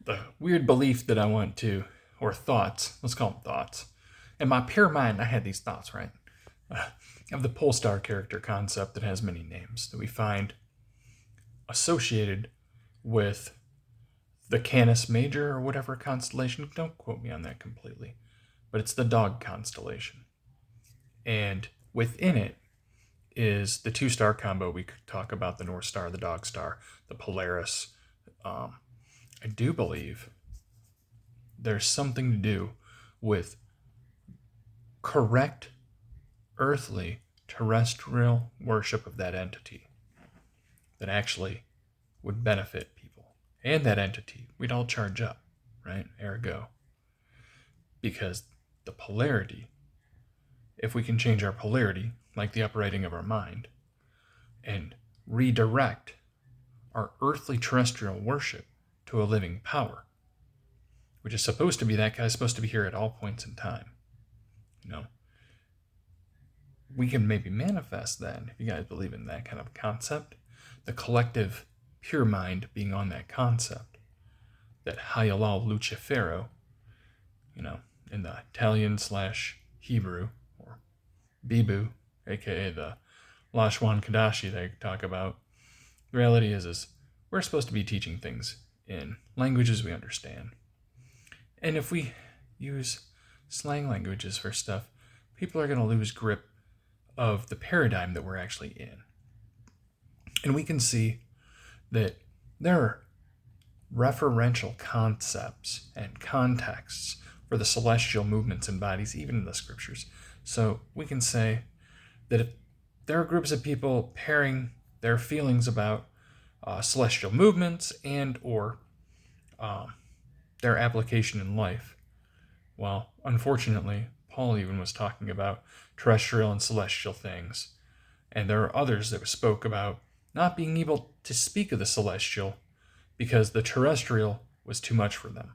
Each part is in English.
the weird belief that I want to, or thoughts, let's call them thoughts. In my pure mind, I had these thoughts, right? Of the PoleStar character concept that has many names that we find associated with the Canis Major or whatever constellation. Don't quote me on that completely, but it's the dog constellation. And within it is the two-star combo. We could talk about the North Star, the Dog Star, the Polaris. I do believe there's something to do with correct earthly terrestrial worship of that entity that actually would benefit people and that entity. We'd all charge up, right? Ergo. Because the polarity, if we can change our polarity, like the uprighting of our mind, and redirect our earthly terrestrial worship to a living power, which is supposed to be that guy's supposed to be here at all points in time. You know, we can maybe manifest that if you guys believe in that kind of concept. The collective pure mind being on that concept, that Hayalal Lucifero, in the Italian / Hebrew, or Bibu, aka the Lashwan Kadashi they talk about. The reality is we're supposed to be teaching things in languages we understand. And if we use slang languages for stuff, people are going to lose grip of the paradigm that we're actually in. And we can see that there are referential concepts and contexts for the celestial movements and bodies, even in the scriptures. So we can say that if there are groups of people pairing their feelings about celestial movements and or their application in life, well, unfortunately, Paul even was talking about terrestrial and celestial things. And there are others that spoke about not being able to speak of the celestial because the terrestrial was too much for them.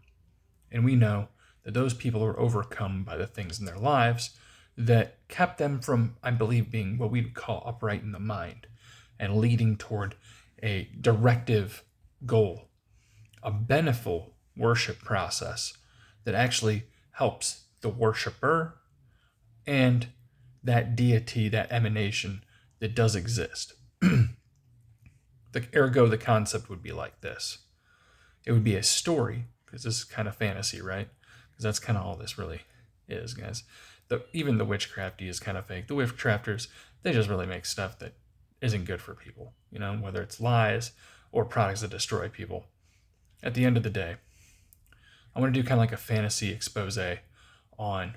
And we know that those people were overcome by the things in their lives that kept them from, I believe, being what we would call upright in the mind and leading toward a directive goal, a beneficial worship process that actually helps the worshiper and that deity, that emanation that does exist. Ergo, the concept would be like this. It would be a story, because this is kind of fantasy, right? Because that's kind of all this really is, guys. Even the witchcrafty is kind of fake. The witchcrafters, they just really make stuff that isn't good for people, whether it's lies or products that destroy people. At the end of the day, I want to do kind of like a fantasy expose on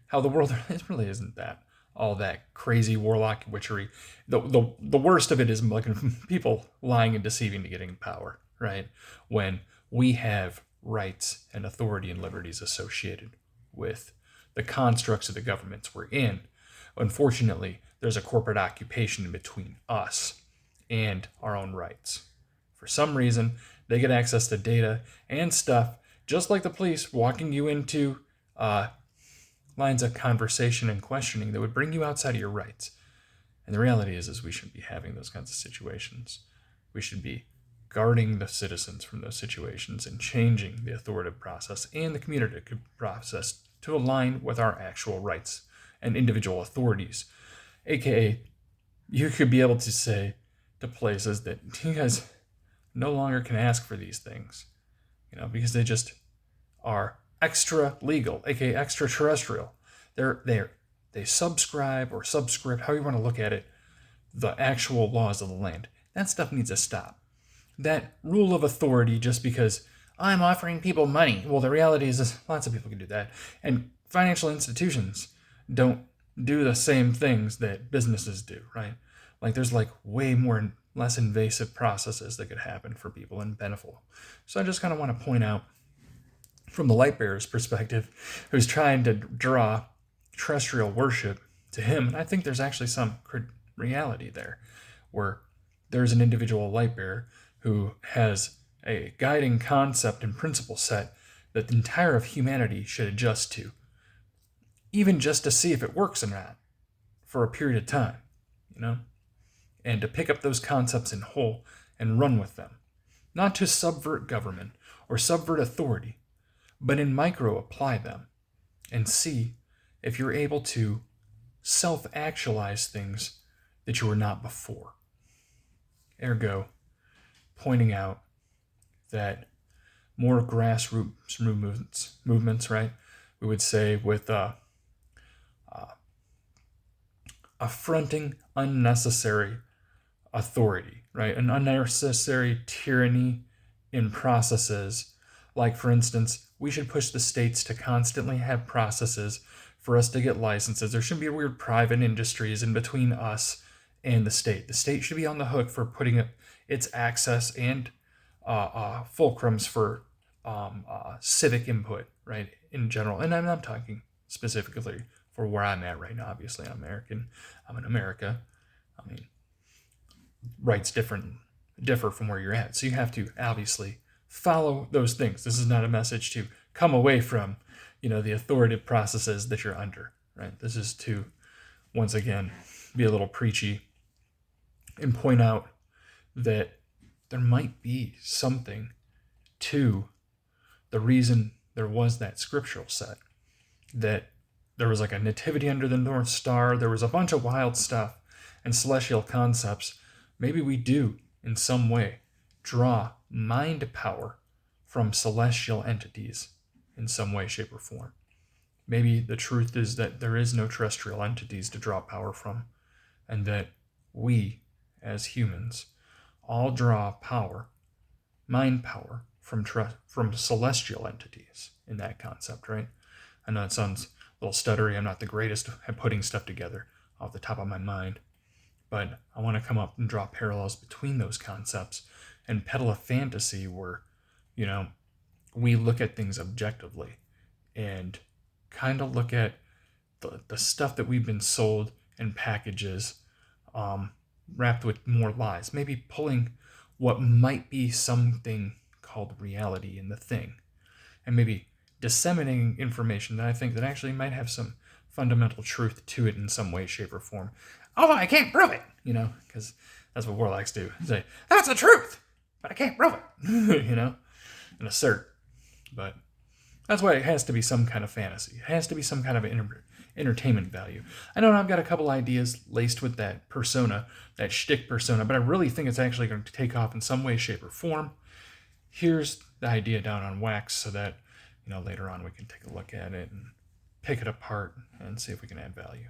how the world really isn't that all that crazy warlock witchery. The worst of it is like people lying and deceiving to getting power, right? When we have rights and authority and liberties associated with the constructs of the governments we're in. Unfortunately, there's a corporate occupation in between us and our own rights. For some reason, they get access to data and stuff, just like the police walking you into lines of conversation and questioning that would bring you outside of your rights. And the reality is we shouldn't be having those kinds of situations. We should be guarding the citizens from those situations and changing the authoritative process and the communicative process to align with our actual rights and individual authorities. AKA, you could be able to say to places that you guys no longer can ask for these things, because they just are extra legal, aka extraterrestrial. They subscribe or subscript, how you want to look at it, the actual laws of the land. That stuff needs to stop. That rule of authority, just because I'm offering people money. Well, the reality is lots of people can do that. And financial institutions don't do the same things that businesses do, right? Like there's way more less invasive processes that could happen for people and beneficial. So I just kind of want to point out from the light bearer's perspective, who's trying to draw terrestrial worship to him. And I think there's actually some reality there, where there's an individual light bearer who has a guiding concept and principle set that the entire of humanity should adjust to, even just to see if it works or not for a period of time, and to pick up those concepts in whole and run with them. not to subvert government or subvert authority, but in micro apply them and see if you're able to self-actualize things that you were not before. Ergo, pointing out that more grassroots movements, right? We would say with affronting unnecessary authority, right? An unnecessary tyranny in processes. Like, for instance, we should push the states to constantly have processes for us to get licenses. There shouldn't be weird private industries in between us and the state. The state should be on the hook for putting its access and fulcrums for civic input, right, in general. And I'm not talking specifically for where I'm at right now. Obviously, I'm American. I'm in America. I mean, rights differ from where you're at. So you have to obviously follow those things. This is not a message to come away from, the authoritative processes that you're under, right? This is to, once again, be a little preachy and point out that there might be something to the reason there was that scriptural set, that there was like a nativity under the North Star, there was a bunch of wild stuff and celestial concepts. Maybe we do, in some way, draw mind power from celestial entities in some way, shape, or form. Maybe the truth is that there is no terrestrial entities to draw power from, and that we, as humans, all draw power, mind power, from celestial entities in that concept, right? I know it sounds a little stuttery. I'm not the greatest at putting stuff together off the top of my mind, but I want to come up and draw parallels between those concepts and peddle a fantasy where, we look at things objectively and kind of look at the stuff that we've been sold in packages, wrapped with more lies, maybe pulling what might be something called reality in the thing, and maybe disseminating information that I think that actually might have some fundamental truth to it in some way, shape, or form. Although I can't prove it, because that's what warlocks do. Say, that's the truth, but I can't prove it, and assert. But that's why it has to be some kind of fantasy. It has to be some kind of entertainment value. I know I've got a couple ideas laced with that persona, that shtick persona, but I really think it's actually going to take off in some way, shape, or form. Here's the idea down on wax so that, later on we can take a look at it and pick it apart and see if we can add value.